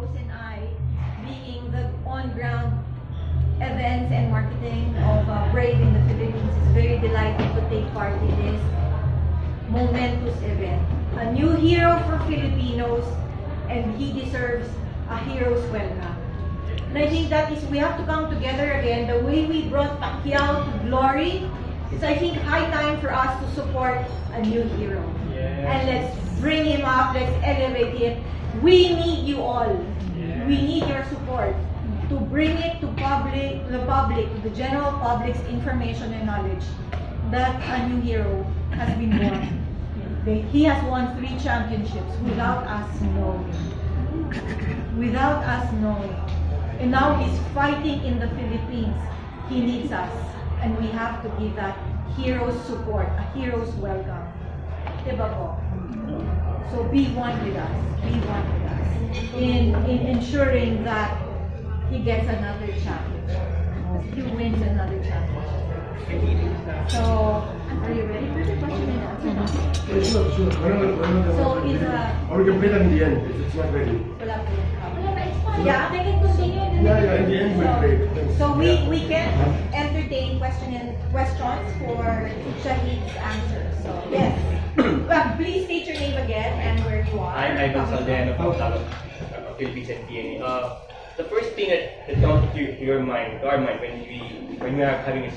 Rose and I, being the on-ground events and marketing of Brave in the Philippines, is very delighted to take part in this momentous event. A new hero for Filipinos, and he deserves a hero's welcome. And I think that is, we have to come together again. The way we brought Pacquiao to glory, it's, I think, high time for us to support a new hero. And let's bring him up, let's elevate him. We need you all. We need your support to bring it to the public, to the general public's information and knowledge that a new hero has been born. He has won 3 championships without us knowing. Without us knowing. And now he's fighting in the Philippines. He needs us. And we have to give that hero's support, a hero's welcome. Diba po? So be one with us. Be one with us. In ensuring that he gets another championship. He wins another championship. So, are you ready for the question and answer? Sure. So, it's or we can play that in the end if it's not ready. Yeah, they can continue in the In the end we'll play it. So we can entertain questions for Shahid's answers. So yes. Please state your name again and where you are. I'm Ivan Saldeano from Tagalog, Philippines and PNA. The first thing that comes to your mind, to our mind, when we are having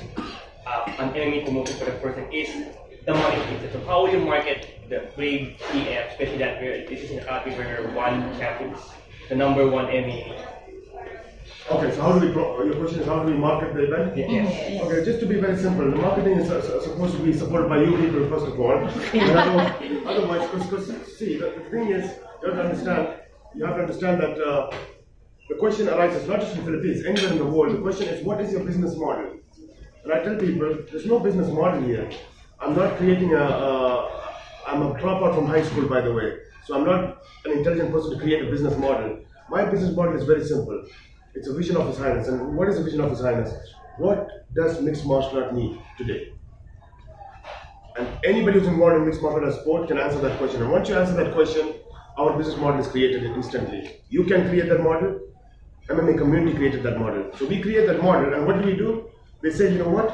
an enemy promotion for the person is the marketing. So how will you market the Brave EF, especially that this is in a country where one champion is the #1 enemy? Okay, so how do we, your question is how do we market the event? Yes. Okay, just to be very simple, the marketing is supposed to be supported by you people first of all. Otherwise, because see, the thing is, you have to understand that the question arises not just in the Philippines, anywhere in the world. The question is, what is your business model? And I tell people, there's no business model here. I'm not creating I'm a dropout from high school, by the way. So I'm not an intelligent person to create a business model. My business model is very simple. It's a vision of His Highness. And what is the vision of His Highness? What does mixed martial art need today? And anybody who's involved in mixed martial art sport can answer that question. And once you answer that question, our business model is created instantly. You can create that model. MMA community created that model. So we create that model, and what do? They say, you know what?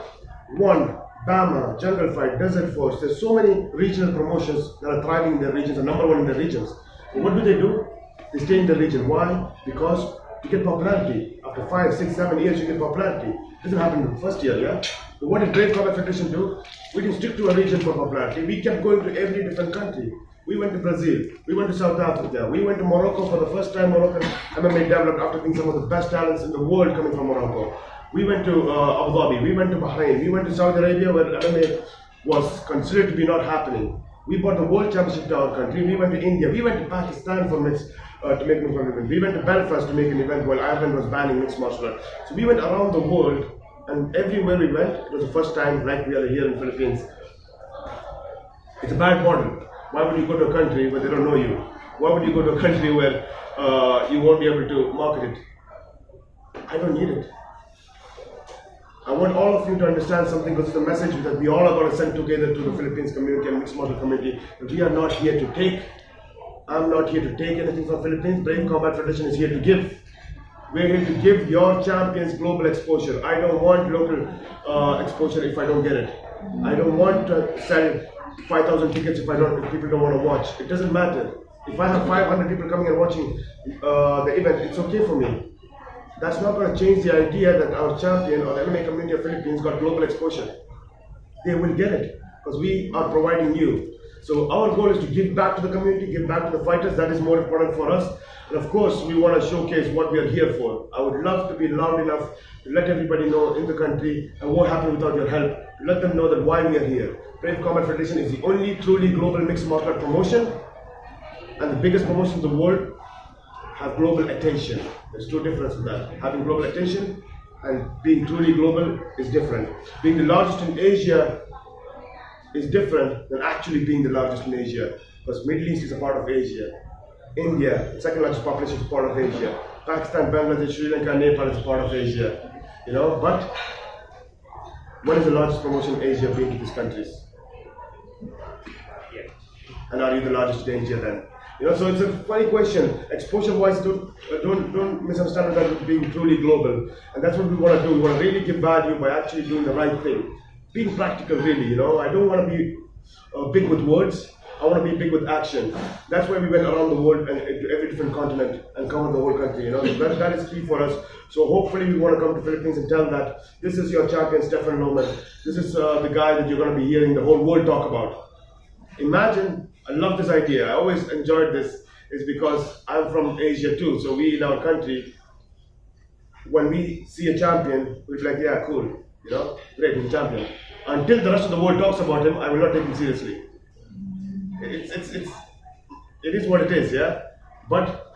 One, Bama, Jungle Fight, Desert Force, there's so many regional promotions that are thriving in their regions, are #1 in their regions. And what do? They stay in the region. Why? Because you get popularity. After 5, 6, 7 years, you get popularity. It doesn't happen in the first year, yeah? So what did Brave Combat Federation do? We didn't stick to a region for popularity. We kept going to every different country. We went to Brazil, we went to South Africa, we went to Morocco for the first time. Moroccan MMA developed after being some of the best talents in the world coming from Morocco. We went to Abu Dhabi, we went to Bahrain, we went to Saudi Arabia where MMA was considered to be not happening. We brought the world championship to our country. We went to India, we went to Pakistan for to make an event. We went to Belfast to make an event while Ireland was banning mixed martial arts. So we went around the world, and everywhere we went, it was the first time like we are here in the Philippines. It's a bad model. Why would you go to a country where they don't know you? Why would you go to a country where you won't be able to market it? I don't need it. I want all of you to understand something, because it's a message that we all are going to send together to the Philippines community and mixed martial community. That we are not here to take. I'm not here to take anything from Philippines. Brave Combat Federation is here to give. We're here to give your champions global exposure. I don't want local exposure if I don't get it. I don't want to sell 5,000 tickets if people don't want to watch. It doesn't matter. If I have 500 people coming and watching the event, it's okay for me. That's not going to change the idea that our champion or the MMA community of Philippines got global exposure. They will get it because we are providing you. So our goal is to give back to the community, give back to the fighters. That is more important for us. And of course, we want to showcase what we are here for. I would love to be loud enough to let everybody know in the country and what happened without your help. To let them know that why we are here. Brave Combat Federation is the only truly global mixed martial art promotion, and the biggest promotion in the world have global attention. There's two differences in that. Having global attention and being truly global is different. Being the largest in Asia is different than actually being the largest in Asia, because Middle East is a part of Asia. India, second largest population, is part of Asia. Pakistan, Bangladesh, Sri Lanka, Nepal is a part of Asia. You know, but what is the largest promotion in Asia being to these countries? And are you the largest in Asia then? You know, so it's a funny question. Exposure-wise, don't misunderstand that as being truly global, and that's what we want to do. We want to really give value by actually doing the right thing, being practical. Really, you know, I don't want to be big with words. I want to be big with action. That's why we went around the world and to every different continent and covered the whole country. You know, that is key for us. So hopefully we want to come to Philippines and tell that this is your champion, Stefan Loman. This is the guy that you're going to be hearing the whole world talk about. Imagine, I love this idea. I always enjoyed this. Is because I'm from Asia too. So we in our country, when we see a champion, we're like, yeah, cool. You know, great, he's a champion. Until the rest of the world talks about him, I will not take him seriously. It is what it is, yeah. But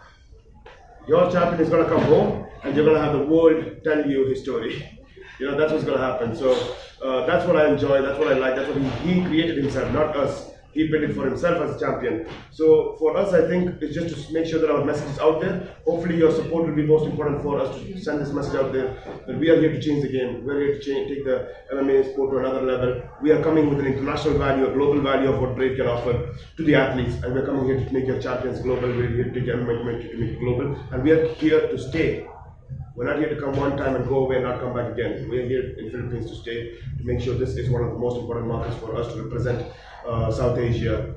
your champion is gonna come home, and you're gonna have the world tell you his story. You know, that's what's gonna happen. So that's what I enjoy. That's what I like. That's what he created himself, not us. He built it for himself as a champion. So for us, I think it's just to make sure that our message is out there. Hopefully your support will be most important for us to send this message out there. That we are here to change the game. We're here to take the MMA sport to another level. We are coming with an international value, a global value of what Brave can offer to the athletes. And we're coming here to make your champions global. We're here to take MMA community to make it global. And we are here to stay. We're not here to come one time and go away and not come back again. We're here in Philippines to stay, to make sure this is one of the most important markets for us to represent South Asia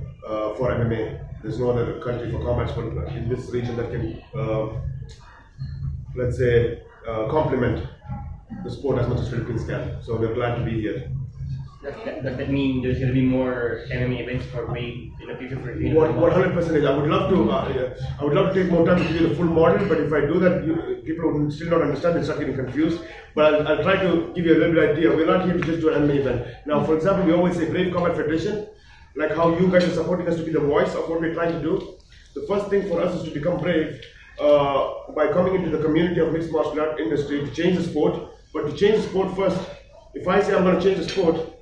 for MMA. There's no other country for combat sport in this region that can, let's say, complement the sport as much as Philippines can. So we're glad to be here. Does that mean there's going to be more MMA events for Brave in the future for you? 100% is. I would love to take more time to give you the full model, but if I do that, people will still not understand. They start getting confused. But I'll try to give you a little bit idea. We're not here to just do an MMA event. Now, for example, we always say Brave Combat Federation, like how you guys are supporting us to be the voice of what we're trying to do. The first thing for us is to become brave by coming into the community of mixed martial art industry to change the sport. But to change the sport first, if I say I'm going to change the sport,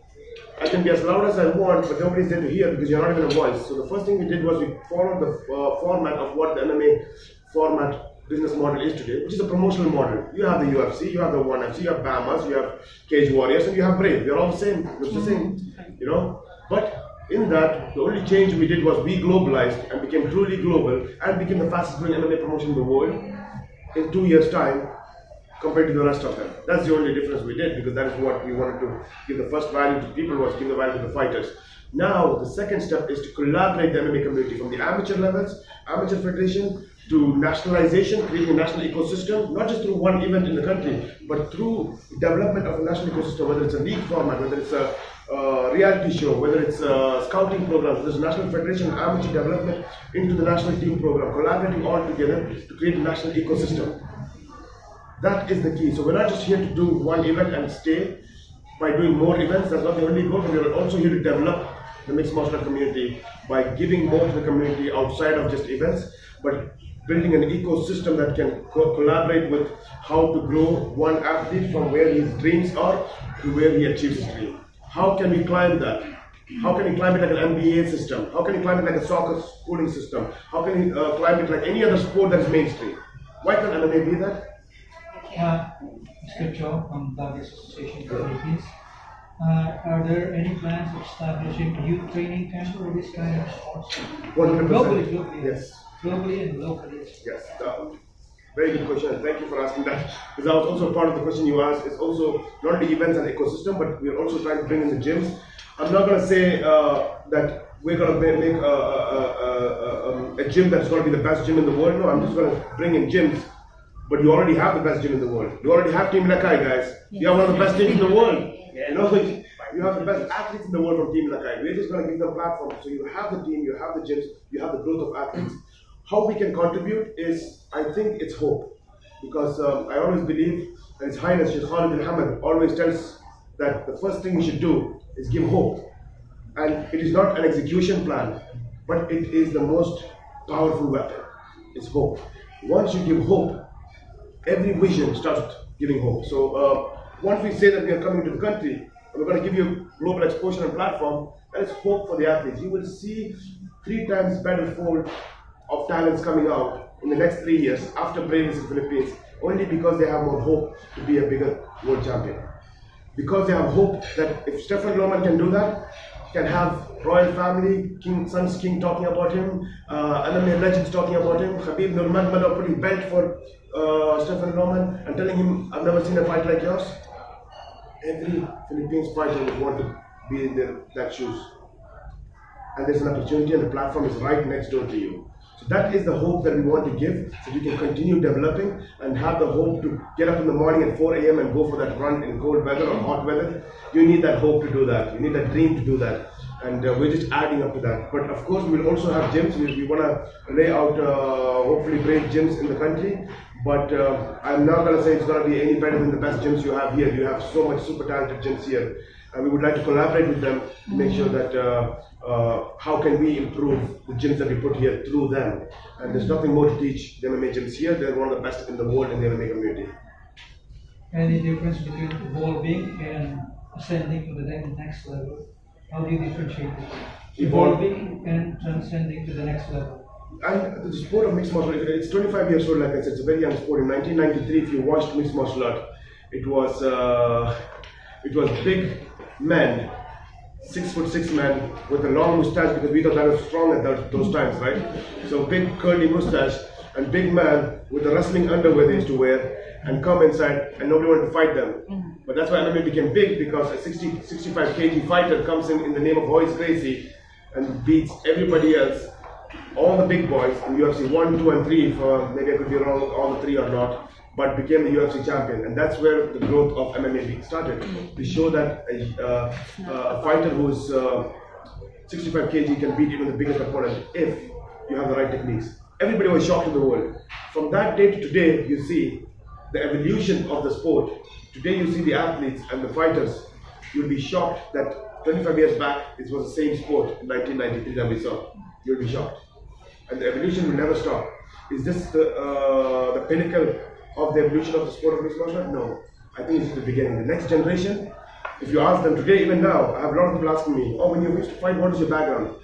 I can be as loud as I want, but nobody's there to hear because you're not even a voice. So the first thing we did was we followed the format of what the MMA format business model is today, which is a promotional model. You have the UFC, you have the ONE FC, you have BAMAs, you have Cage Warriors, and you have Brave. They're all the same. It's the same, you know. But in that, the only change we did was we globalized and became truly global and became the fastest growing MMA promotion in the world in 2 years' time, compared to the rest of them. That's the only difference we did, because that is what we wanted to give the first value to people, was give the value to the fighters. Now, the second step is to collaborate the MMA community from the amateur levels, amateur federation, to nationalization, creating a national ecosystem, not just through one event in the country, but through development of a national ecosystem, whether it's a league format, whether it's a reality show, whether it's scouting programs, there's a national federation, amateur development into the national team program, collaborating all together to create a national ecosystem. That is the key. So we're not just here to do one event and stay by doing more events. That's not the only goal, but we're also here to develop the mixed martial art community by giving more to the community outside of just events, but building an ecosystem that can collaborate with how to grow one athlete from where his dreams are to where he achieves his dream. How can we climb that? How can he climb it like an MBA system? How can he climb it like a soccer schooling system? How can he climb it like any other sport that is mainstream? Why can't MMA be that? Mr. Cho from Bloggers Association of the Philippines. Are there any plans of establishing a youth training camp for this kind of sports? 100%. Globally, Yes. Globally and locally. Yes. Very good question, and thank you for asking that. Because that was also part of the question you asked. It's also not only events and ecosystem, but we're also trying to bring in the gyms. I'm not going to say that we're going to make a gym that's going to be the best gym in the world. No, I'm just going to bring in gyms. But you already have the best gym in the world. You already have Team Lakai, guys. You have one of the best teams in the world. You know, you have the best athletes in the world from Team Lakai. We're just going to give them a platform. So you have the team, you have the gyms, you have the growth of athletes. How we can contribute is, I think it's hope. Because I always believe, and His Highness Sheikh Khalid bin Hamad always tells that the first thing we should do is give hope. And it is not an execution plan, but it is the most powerful weapon. It's hope. Once you give hope, every vision starts giving hope. So once we say that we are coming to the country, and we're going to give you global exposure and platform, that is hope for the athletes. You will see 3 times better fold of talents coming out in the next 3 years after Brave is in the Philippines, only because they have more hope to be a bigger world champion. Because they have hope that if Stefan Loman can do that, can have royal family, Sun's King talking about him, MMA legends talking about him, Khabib Nurmagomedov putting belt for Stephen Norman and telling him, I've never seen a fight like yours. Every Philippines fighter would want to be in that shoes. And there's an opportunity and the platform is right next door to you. So that is the hope that we want to give, so you can continue developing and have the hope to get up in the morning at 4 a.m. and go for that run in cold weather or hot weather. You need that hope to do that. You need that dream to do that. And we're just adding up to that. But of course, we'll also have gyms. We want to lay out, hopefully, great gyms in the country. But I'm not going to say it's going to be any better than the best gyms you have here. You have so much super talented gyms here. And we would like to collaborate with them to make sure that how can we improve the gyms that we put here through them. And there's nothing more to teach the MMA gyms here. They're one of the best in the world in the MMA community. Any difference between evolving and ascending to the next level? How do you differentiate it? Evolving and transcending to the next level. And the sport of mixed martial art, it's 25 years old, like I said, it's a very young sport. In 1993, if you watched mixed martial art, it was big men, 6'6" men with a long mustache, because we thought that was strong at those times, right? So big curly mustache and big man with the wrestling underwear they used to wear and come inside and nobody wanted to fight them. But that's why MMA became big, because a 65 kg fighter comes in the name of Royce Gracie and beats everybody else, all the big boys in UFC 1, 2 and 3, for maybe I could be wrong, all the 3 or not, but became the UFC champion. And that's where the growth of MMA started. To show that a fighter who's 65 kg can beat even the biggest opponent if you have the right techniques. Everybody was shocked in the world. From that day to today, you see the evolution of the sport. Today you see the athletes and the fighters. You'll be shocked that 25 years back it was the same sport in 1993 that we saw. You'll be shocked. And the evolution will never stop. Is this the pinnacle of the evolution of the sport of mixed martial art? No. I think it's the beginning. The next generation, if you ask them today, even now, I have a lot of people asking me, oh, when you used to fight, what is your background?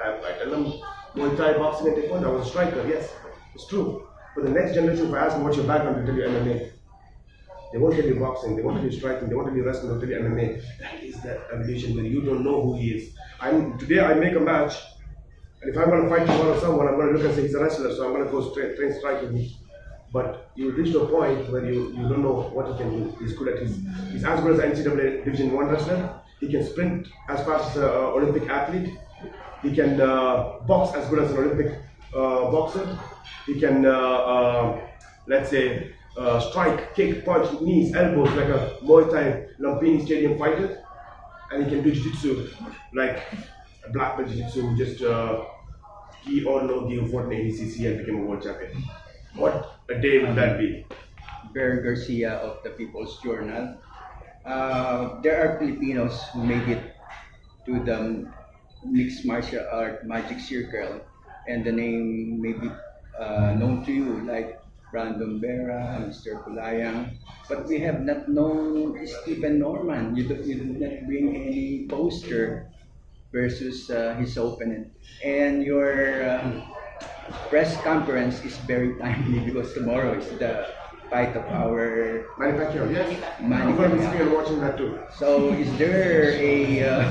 I tell them, Muay Thai, boxing and taekwondo. I was a striker, yes, it's true. But the next generation, if I ask them what's your background, they'll tell you MMA. They won't tell you boxing, they won't tell you striking, they won't tell you wrestling, they'll tell you MMA. That is the evolution where you don't know who he is. Today I make a match, and if I'm going to fight tomorrow someone, I'm going to look and say he's a wrestler, so I'm going to go train striking. But you will reach to a point where you don't know what he can do. He's good at he's as good as NCAA Division 1 wrestler. He can sprint as fast as an Olympic athlete. He can box as good as an Olympic boxer. He can, let's say, strike, kick, punch, knees, elbows like a Muay Thai Lumpini Stadium fighter. And he can do jiu-jitsu like a black belt jiu-jitsu who just gi or no gi who fought in ADCC and became a world champion. What a day will that be? Ber Garcia of the People's Journal. There are Filipinos who made it to the mixed martial art magic circle, and the name may be known to you, like Brandon Vera, Mr. Pulayang, but we have not known Stephen Norman. You did not bring any poster versus his opponent, and your press conference is very timely because tomorrow is the fight of our Manny Pacquiao, yes. Manny I'm going to be Pacquiao. sitting and watching that too. So is there a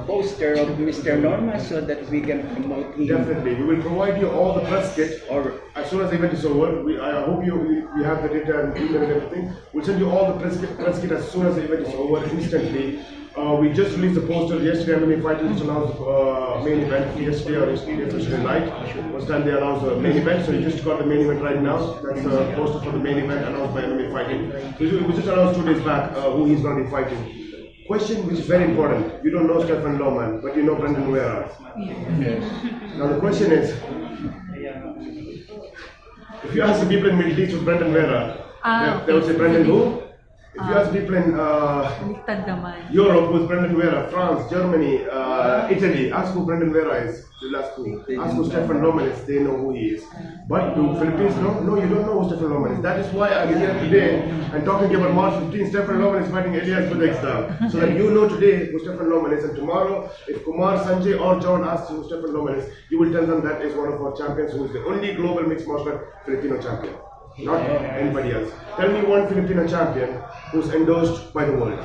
poster of Mr. Norma so that we can promote him? Definitely. We will provide you all the press kit Or as soon as the event is over. I hope we have the data and email and everything. We'll send you all the press kit as soon as the event is over, instantly. We just released the poster yesterday. MMA Fighting just announced the main event yesterday or yesterday night. Was time they announced the main event, so you just got the main event right now. That's the poster for the main event announced by MMA Fighting. So it was just announced 2 days back who he's going to be fighting. Question which is very important. You don't know Stephen Lohman, but you know Brendan Vera. Now the question is, if you ask the people in Middle East with Brendan Vera, they will say Brendan who? If you ask people in Europe with Brendan Vera, France, Germany, Italy, ask who Brendan Vera is. They'll ask who. Ask who Stephen Lohman is, they know who he is. But do Philippines know? No, you don't know who Stephen Lohman is. That is why I'm here today and talking about March 15, Stephen Lohman is fighting Elias Budexda. So that you know today who Stephen Lohman is, and tomorrow, if Kumar, Sanjay or John asks who Stephen Lohman is, you will tell them that is one of our champions who is the only global mixed martial art Filipino champion. Not anybody else. Tell me one Filipino champion who's endorsed by the world.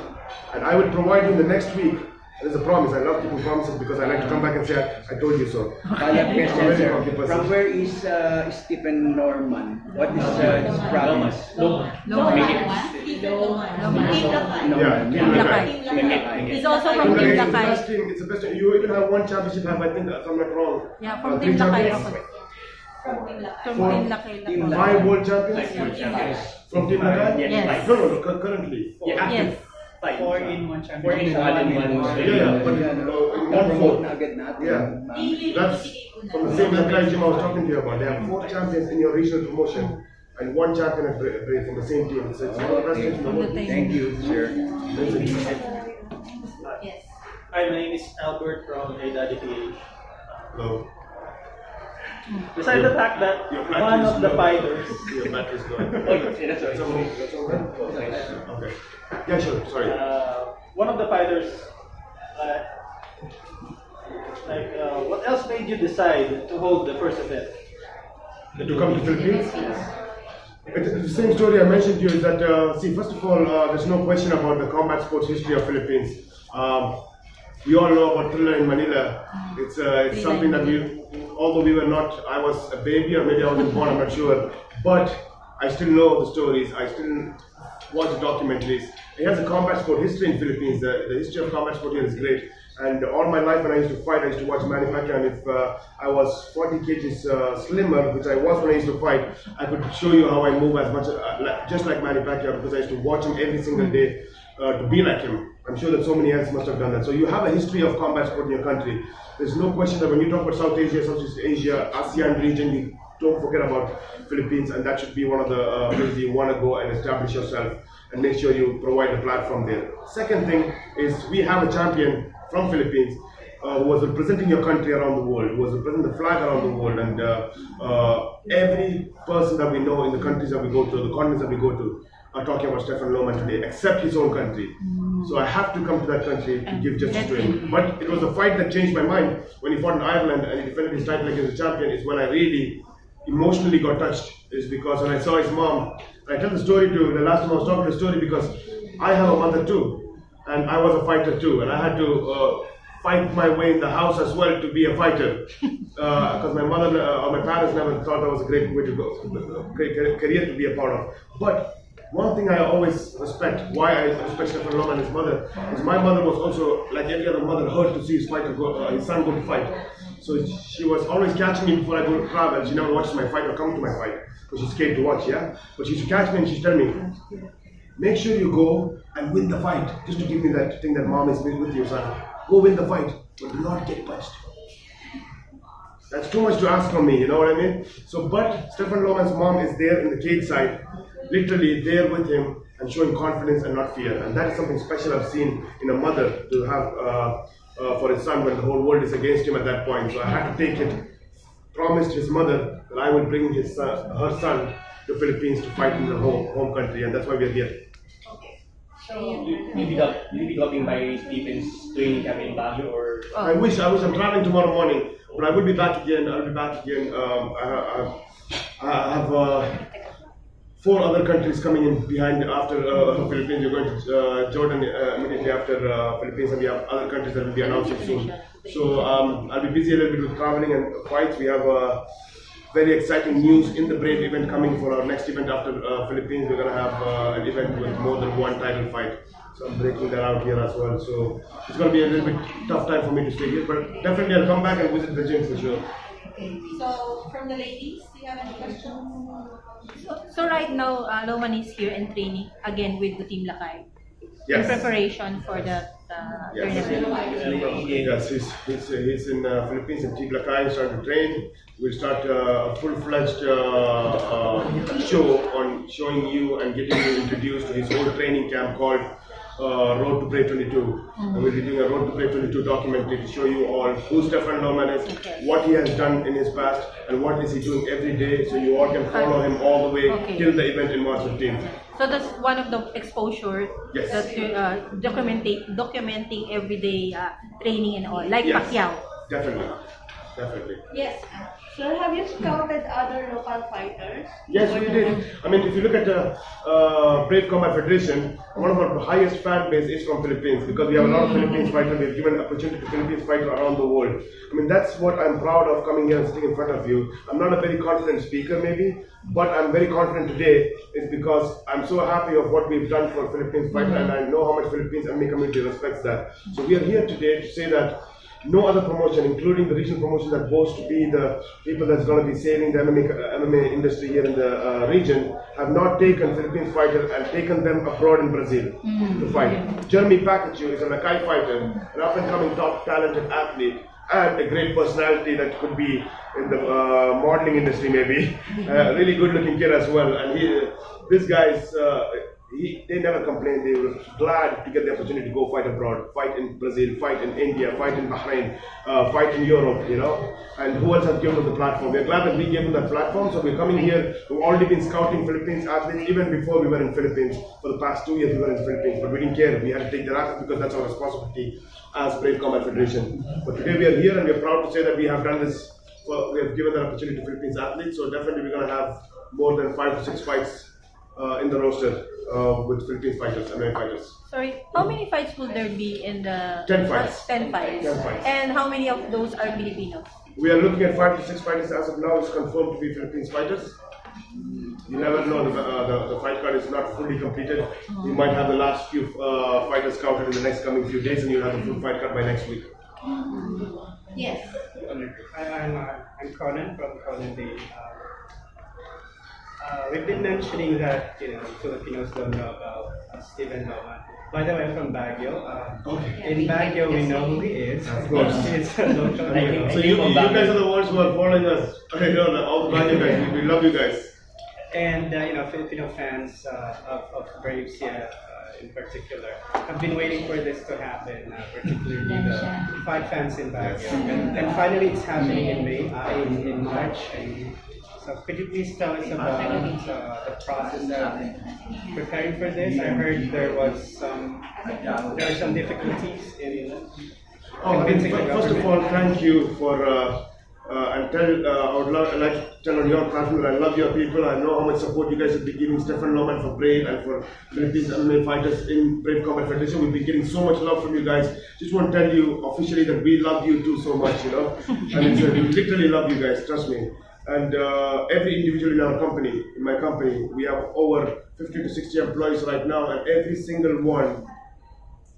And I will provide you in the next week There's a promise. I love keeping promises because I like to come back and say, I told you so. Follow-up question, Very sir. funky person. From where is Stephen Norman? What is his province? Loman. Norman. Yeah, Team Lakay. Lakay. He's also Team from Lakay Team is the Lakay. best team. It's the best team. You even have one championship have, I think, if I'm not wrong. Yeah, from Three Team Lakay champions. ako. From Four. Team Lakay. Team ako. Five world champions from Team Lakay? Yes. No, currently. Yes. Five. 4 in 1 4 in one. Yeah, but Promote na agad natin. Yeah. That's from the same Lakay gym I was talking to you about. They have 4 champions in your regional promotion and 1 champion at Bray from the same team. So it's one of the best teams in the world. Thank you, sir. Yes. Hi, my name is Albert from Daddy PH. Hello. Besides the fact that Your one of the low. fighters, Your battery's low. Oh, yeah, that's That's all right. right. That's all right? Okay. Yeah, sure. Sorry. one of the fighters, what else made you decide to hold the first event? To come to Philippines? It's the same story I mentioned to you is that, see, first of all, there's no question about the combat sports history of Philippines. We all know about Thriller in Manila. It's something that although we were not, I was a baby or maybe I wasn't born, I'm not sure, but I still know the stories, I still watch the documentaries. It has a combat sport history in Philippines. The history of combat sport here is great. And all my life when I used to fight, I used to watch Manny Pacquiao, and if I was 40 kgs slimmer, which I was when I used to fight, I could show you how I move as much, just like Manny Pacquiao, because I used to watch him every single day to be like him. I'm sure that so many else must have done that. So you have a history of combat sport in your country. There's no question that when you talk about South Asia, Southeast Asia, ASEAN region, you don't forget about Philippines, and that should be one of the places you want to go and establish yourself and make sure you provide a platform there. Second thing is we have a champion from Philippines who was representing your country around the world, who was representing the flag around the world, and every person that we know in the countries that we go to, the continents that we go to, are talking about Stefan Lohman today, except his own country. So I have to come to that country to give justice to him. But it was a fight that changed my mind when he fought in Ireland and he defended his title against the champion. Is when I really emotionally got touched. Is because when I saw his mom, I tell the story to the last time I was talking the story because I have a mother too, and I was a fighter too, and I had to fight my way in the house as well to be a fighter because my mother or my parents never thought that was a great way to go, great career to be a part of. But one thing I always respect, why I respect Stefan Lohman and his mother, is my mother was also, like every other mother, hurt to see his son go to fight. So she was always catching me before I go to travel. She never watches my fight or come to my fight because she's scared to watch, yeah? But she used to catch me and she'd tell me, make sure you go and win the fight, just to give me that thing that mom is with you, son. Go win the fight, but do not get punched. That's too much to ask from me, you know what I mean? So, but Stefan Lohman's mom is there in the cage side, literally there with him and showing confidence and not fear. And that is something special I've seen in a mother to have for his son when the whole world is against him at that point. So I had to take it, promised his mother that I will bring her son to Philippines to fight in the home country, and that's why we're here. You'll be dropping by Stephen's training camp in Baguio or? I wish I'm traveling tomorrow morning, but I will be back again. I'll be back again. I have 4 other countries coming in behind after Philippines. We're going to Jordan immediately after Philippines, and we have other countries that will be announcing soon. So I'll be busy a little bit with traveling and fights. We have very exciting news in the Brave event coming for our next event after Philippines. We're going to have an event with more than 1 title fight. So I'm breaking that out here as well. So it's going to be a little bit tough time for me to stay here, but definitely I'll come back and visit the gym for sure. Okay. So, from the ladies, do you have any questions? So right now, Lohman is here and training again with the Team Lakay in Yes. preparation for the tournament. Yes, he's in Philippines in Team Lakay, starting to train. We'll start a full-fledged show on showing you and getting you introduced to his whole training camp called Road to Brave 22. And we'll be doing a Road to Brave 22 documentary to show you all who Stefan Lohman is, what he has done in his past, and what is he doing every day, so you all can follow him all the way till the event in March 15th. So that's one of the exposure Yes. that documenting everyday training and all, like Yes. Pacquiao. Definitely. definitely. Yes. Sir, have you scouted other local fighters? Yes, we did. I mean, if you look at the Brave Combat Federation, one of our highest fan base is from Philippines because we have a lot of Philippines fighters. We've given opportunity to Philippines fighters around the world. I mean, that's what I'm proud of coming here and sitting in front of you. I'm not a very confident speaker, maybe, but I'm very confident today is because I'm so happy of what we've done for Philippines fighters, and I know how much Philippines MMA community respects that. So we are here today to say that no other promotion, including the regional promotion that boasts to be the people that's going to be saving the MMA industry here in the region, have not taken Philippines fighters and taken them abroad in Brazil to fight. Jeremy Pakachu is a Nakai fighter, an up-and-coming top talented athlete, and a great personality that could be in the modeling industry maybe. Really good-looking kid as well. And this guy's they never complained. They were glad to get the opportunity to go fight abroad, fight in Brazil, fight in India, fight in Bahrain, fight in Europe, you know. And who else has given them the platform? We're glad that we gave them that platform. So we're coming here. We've already been scouting Philippines athletes even before we were in Philippines. For the past 2 years we were in Philippines, but we didn't care. We had to take their athletes because that's our responsibility as Brave Combat Federation. But today we are here and we're proud to say that we have done this. We have given that opportunity to Philippines athletes. So definitely we're going to have more than 5 to 6 fights in the roster with Philippines fighters, American fighters. Sorry, how many fights will there be in the 10 fights. 10 fights. 10 fights. And how many of those are Filipinos? We are looking at 5 to 6 fighters as of now. It's confirmed to be Philippines fighters. You never know, the fight card is not fully completed. We might have the last few fighters scouted in the next coming few days, and you'll have the full fight card by next week. Yes. I'm Conan from Conan Day. We've been mentioning that Filipinos don't know about Stephen Loman. By the way, I'm from Baguio. In Baguio, we know who he is. Of course. He's a local hero. So you guys are the ones who are following us. I know all the Baguio guys. We love you guys. And Filipino fans of Brave CF in particular have been waiting for this to happen, particularly the fight fans in Baguio. And finally, it's happening in May, in March. So could you please tell us about the process of preparing for this? I heard there are some difficulties in convincing the First of all, thank you for and I would like to tell on your platform that I love your people. I know how much support you guys have been giving Stephen Loman for Brave and for Philippines MMA fighters in Brave Combat Federation. We've been getting so much love from you guys. Just want to tell you officially that we love you too so much, you know. And we literally love you guys, trust me. And every individual in our company, in my company, we have over 50 to 60 employees right now, and every single one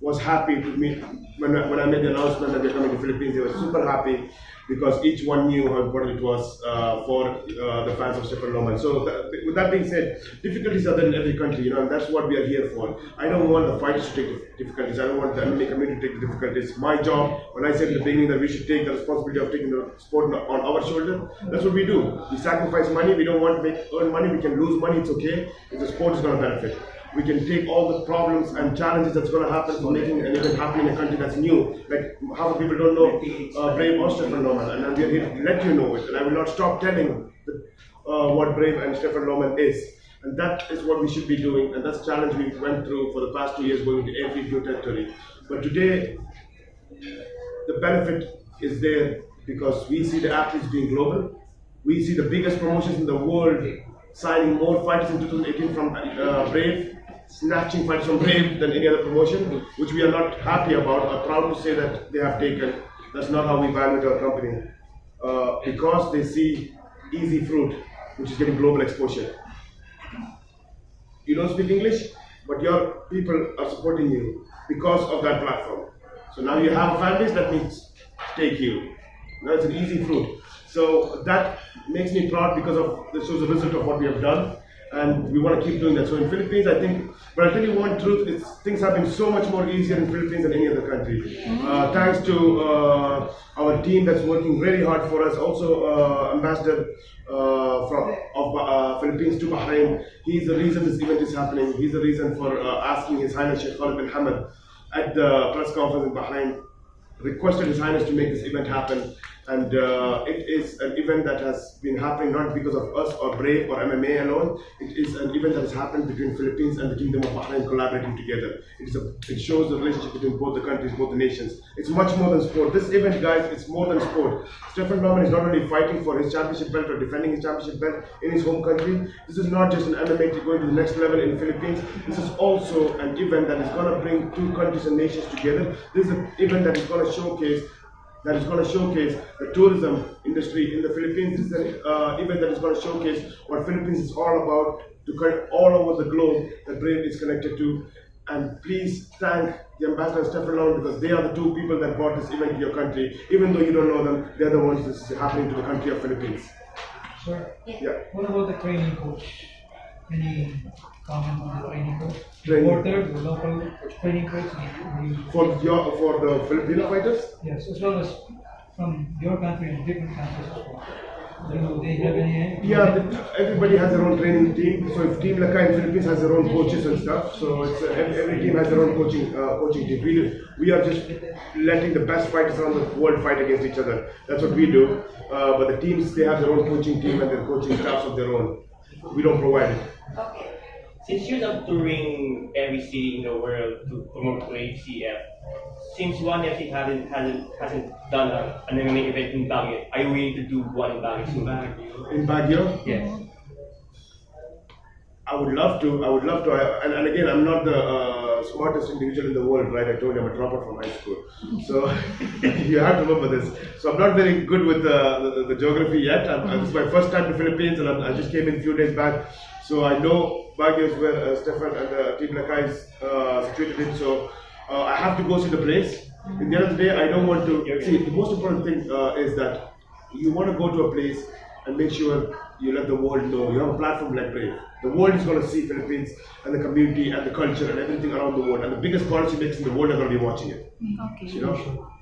was happy to meet when I made the announcement that we're coming to Philippines. They were super happy because each one knew how important it was for the fans of Stephen Loman. So with that being said, difficulties are there in every country, you know, and that's what we are here for. I don't want the fighters to take the difficulties. I don't want the MMA community to take the difficulties. My job, when I said in the beginning that we should take the responsibility of taking the sport on our shoulder, that's what we do. We sacrifice money. We don't want to earn money. We can lose money. It's okay. If the sport is going to benefit. We can take all the problems and challenges that's going to happen for making an event happen in a country that's new. Like half the people don't know Brave or Stephen Loman, and we are here to let you know it. And I will not stop telling what Brave and Stephen Loman is. And that is what we should be doing, and that's the challenge we went through for the past 2 years going to every new territory. But today, the benefit is there because we see the athletes being global. We see the biggest promotions in the world signing more fighters in 2018 from Brave, snatching fighters from Brave than any other promotion, which we are not happy about, or proud to say that they have taken. That's not how we value our company. Because they see easy fruit, which is getting global exposure. You don't speak English, but your people are supporting you because of that platform. So now you have a fan base that means take you. Now it's an easy fruit. So that makes me proud because this was a result of what we have done, and we want to keep doing that. So in Philippines, I think, but I'll tell you one truth, things have been so much more easier in Philippines than any other country. Thanks to our team that's working very hard for us, also Ambassador of Philippines to Bahrain. He's the reason this event is happening. He's the reason for asking His Highness Sheikh Khalid bin Hamad at the press conference in Bahrain, requested His Highness to make this event happen. And it is an event that has been happening not because of us or Brave or MMA alone. It is an event that has happened between Philippines and the Kingdom of Bahrain collaborating together. It shows the relationship between both the countries, both the nations. It's much more than sport. This event, guys, it's more than sport. Stephen Norman is not only fighting for his championship belt or defending his championship belt in his home country. This is not just an MMA to going to the next level in the Philippines. This is also an event that is going to bring two countries and nations together. This is an event that is going to showcase the tourism industry in the Philippines. This is an event that is going to showcase what Philippines is all about to all over the globe that Brave is connected to. And please thank the Ambassador Stephen Long, because they are the two people that brought this event to your country. Even though you don't know them, they're the ones this is happening to the country of Philippines. Sir, Yeah. what about the training coach? Any comment on the training coach? Training. Importer, the local training coach? For the Filipino fighters? Yes, as well as from your country and different countries as well. Do they have any? Yeah, everybody has their own training team. So if Team Lakay in Philippines has their own coaches and stuff, so it's every team has their own coaching team. We are just letting the best fighters around the world fight against each other. That's what we do. But the teams, they have their own coaching team and their coaching staffs of their own. We don't provide it. Okay. Since you're not touring every city in the world to promote Brave CF, since one FC hasn't done an MMA event in Baguio, are you willing to do one in Baguio soon? In Baguio? Yes. I would love to. And again, I'm not the smartest individual in the world, right? I told you I'm a dropout from high school. So you have to remember this. So I'm not very good with the geography yet. This is my first time to the Philippines, and I just came in a few days back. So I know Baguio is where Stefan and Team Lakay is situated in. So I have to go see the place. In the end of the day, I don't want to. See, the most important thing is that you want to go to a place and make sure you let the world know. You have a platform like Brave. The world is going to see Philippines and the community and the culture and everything around the world. And the biggest policy makers in the world are going to be watching it. Okay. You know?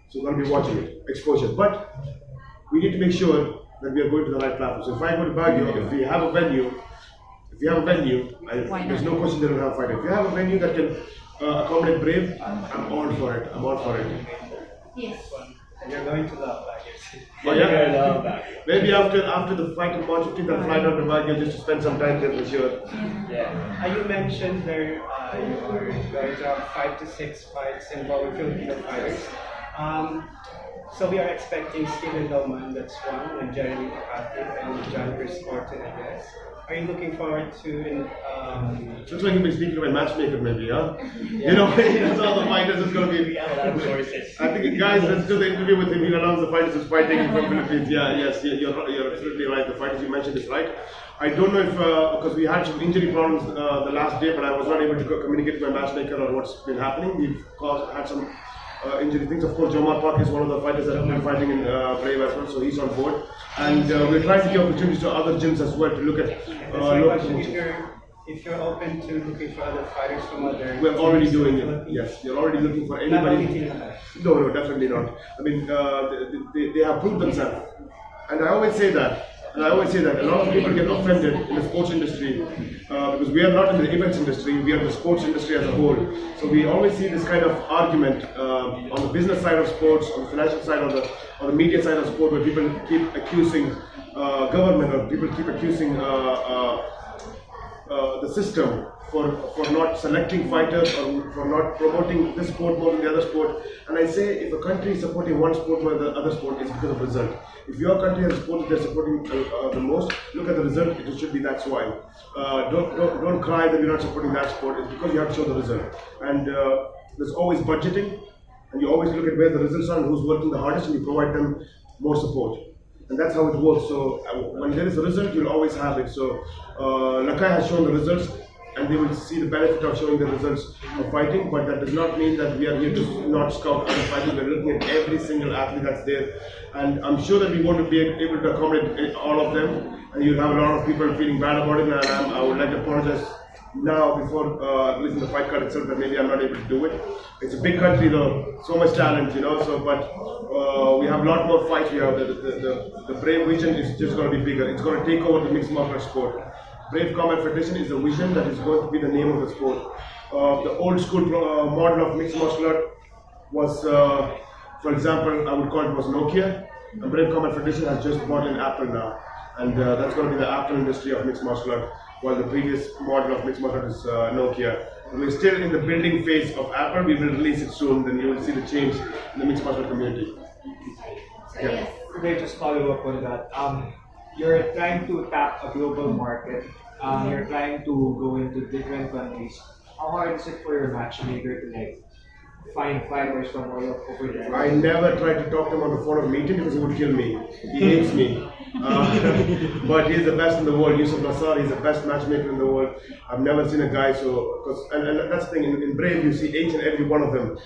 So we're going to be watching it, exposure. But we need to make sure that we are going to the right platform. So if I go to Baguio, if we have a venue, there's no question they don't have a fighter. If you have a venue that can accommodate Brave, I'm all for it. Yes. And you're going to love Baguio. Oh, yeah. Maybe after the fight on March 15th, I'll fly down to Baguio just to spend some time there for sure. Yeah. You mentioned there you are going to have 5 to 6 fights involving Filipino fighters. So we are expecting Steven Doman, that's one, and Jeremy Makati and John Chris Corton, I guess. Are you looking forward to? Looks like you've been speaking to my matchmaker, maybe, huh? Yeah. You know, he knows all the fighters. It's going to be. I think, guys, let's do the interview with him. He'll announce the fighters who's fighting from Philippines. Yeah, yes, you're absolutely right. The fighters you mentioned is right. I don't know if because we had some injury problems the last day, but I was not able to communicate with my matchmaker on what's been happening. We've had some injury things. Of course, Jomar Park is one of the fighters that have been fighting in Brave as well, so he's on board. And we're trying to give opportunities to other gyms as well to look at local promotions. If you're open to looking for other fighters from other, we're already doing it. Yes, you're already looking for anybody. No, definitely not. I mean, they have proved themselves, and I always say that. A lot of people get offended in the sports industry because we are not in the events industry, we are in the sports industry as a whole. So we always see this kind of argument on the business side of sports, on the financial side, on the media side of sport, where people keep accusing government, or people keep accusing the system for not selecting fighters or for not promoting this sport more than the other sport. And I say, if a country is supporting one sport more than the other sport, it's because of result. If your country has a sport that they're supporting the most, look at the result. It should be that's why. Don't cry that you're not supporting that sport. It's because you have to show the result. And there's always budgeting, and you always look at where the results are and who's working the hardest, and you provide them more support. And that's how it works. So when there is a result, you'll always have it. So Lakay has shown the results, and they will see the benefit of showing the results of fighting, but that does not mean that we are here to not scout other fighters. We're looking at every single athlete that's there, and I'm sure that we want to be able to accommodate all of them, and you'll have a lot of people feeling bad about it, and I would like to apologize now before releasing the fight card itself that maybe I'm not able to do it. It's a big country though, so much talent, you know, so but we have a lot more fights. We have the Brave vision is just going to be bigger. It's going to take over the mixed martial arts sport. Brave Combat Federation is the vision that is going to be the name of the sport. The old school model of mixed martial art was, for example, I would call it was Nokia. And Brave Combat Federation has just bought in Apple now, and that's going to be the Apple industry of mixed martial art, while the previous model of mixed martial art is Nokia. And we're still in the building phase of Apple. We will release it soon, then you will see the change in the mixed martial art community. So Yeah. yes. Could I just follow up on that? You're trying to tap a global market. You're trying to go into different countries. How hard is it for your matchmaker to like find fighters from all over there? I never tried to talk to him on the phone or meet him because he would kill me. He hates me. But he's the best in the world. Yusuf Nassar, he's the best matchmaker in the world. I've never seen a guy so. And that's the thing, in Brave, you see each and every one of them.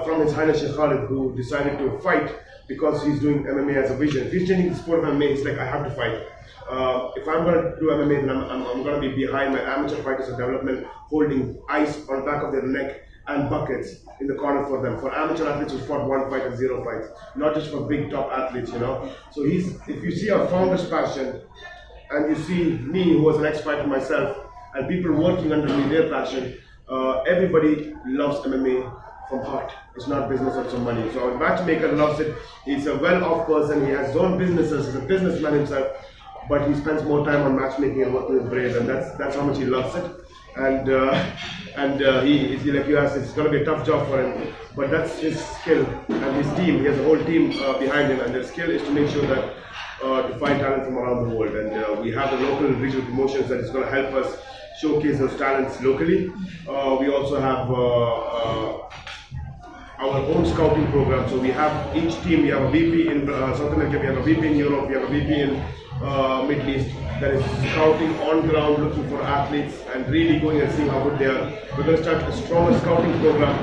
From His Highness Sheikh Khalid, who decided to fight because he's doing MMA as a vision. If he's changing the sport of MMA, he's like, I have to fight. If I'm going to do MMA, then I'm going to be behind my amateur fighters of development, holding ice on the back of their neck and buckets in the corner for them. For amateur athletes who fought 1 fight and 0 fights, not just for big top athletes, you know. So if you see our founder's passion, and you see me, who was an ex-fighter myself, and people working under me, their passion, everybody loves MMA from heart. It's not business or some money. So our matchmaker loves it. He's a well-off person. He has his own businesses. He's a businessman himself, but he spends more time on matchmaking and working with Brave, and that's how much he loves it. And he like you asked, it's going to be a tough job for him, but that's his skill and his team. He has a whole team behind him, and their skill is to make sure that to find talent from around the world. And we have the local and regional promotions that is going to help us showcase those talents locally. We also have our own scouting program. So we have each team. We have a VP in South America. We have a VP in Europe. We have a VP in Middle East that is scouting on ground, looking for athletes and really going and seeing how good they are. We're going to start a stronger scouting program,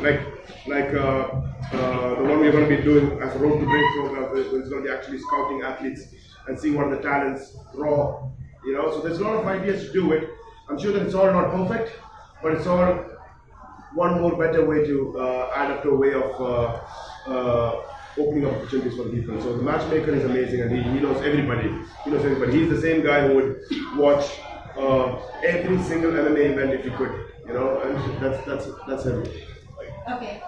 like the one we're going to be doing as a Road to Brave program. It's going to be actually scouting athletes and seeing what are the talents, raw, you know. So there's a lot of ideas to do it. I'm sure that it's all not perfect, but it's all one more better way to add up to a way of opening up opportunities for people. So the matchmaker is amazing, and he knows everybody. He knows everybody. He's the same guy who would watch every single MMA event if he could, you know, and that's him. Okay.